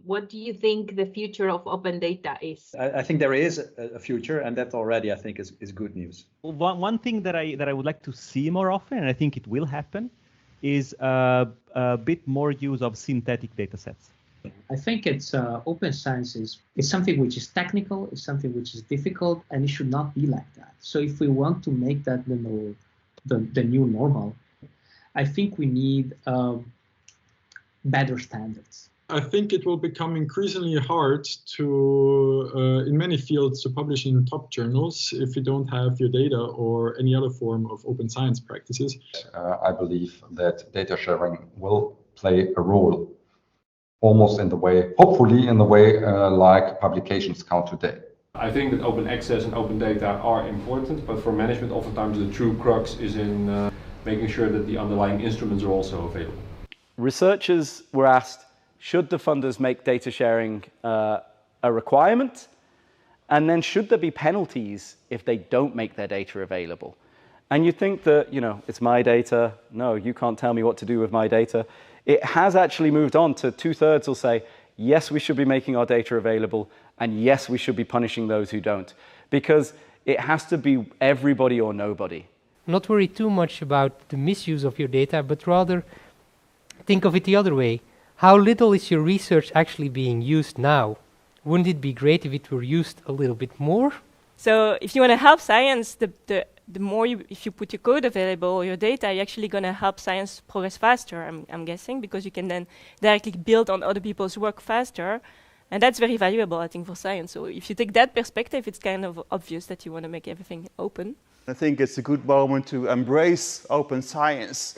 What do you think the future of open data is? I think there is a future, and that already I think is good news. One thing that I would like to see more often, and I think it will happen, is a bit more use of synthetic data sets. I think it's open science is something which is technical, it's something which is difficult, and it should not be like that. So if we want to make that the new normal, I think we need better standards. I think it will become increasingly hard to, in many fields, to publish in top journals if you don't have your data or any other form of open science practices. I believe that data sharing will play a role almost in the way, hopefully in the way like publications count today. I think that open access and open data are important, but for management oftentimes the true crux is in making sure that the underlying instruments are also available. Researchers were asked, should the funders make data sharing a requirement? And then should there be penalties if they don't make their data available? And you think that, you know, it's my data. No, you can't tell me what to do with my data. It has actually moved on to 2/3 will say, yes, we should be making our data available, and yes, we should be punishing those who don't. Because it has to be everybody or nobody. Not worry too much about the misuse of your data, but rather think of it the other way. How little is your research actually being used now? Wouldn't it be great if it were used a little bit more? So if you want to help science, the more if you put your code available, your data, you're actually going to help science progress faster, I'm guessing, because you can then directly build on other people's work faster. And that's very valuable, I think, for science. So if you take that perspective, it's kind of obvious that you want to make everything open. I think it's a good moment to embrace open science.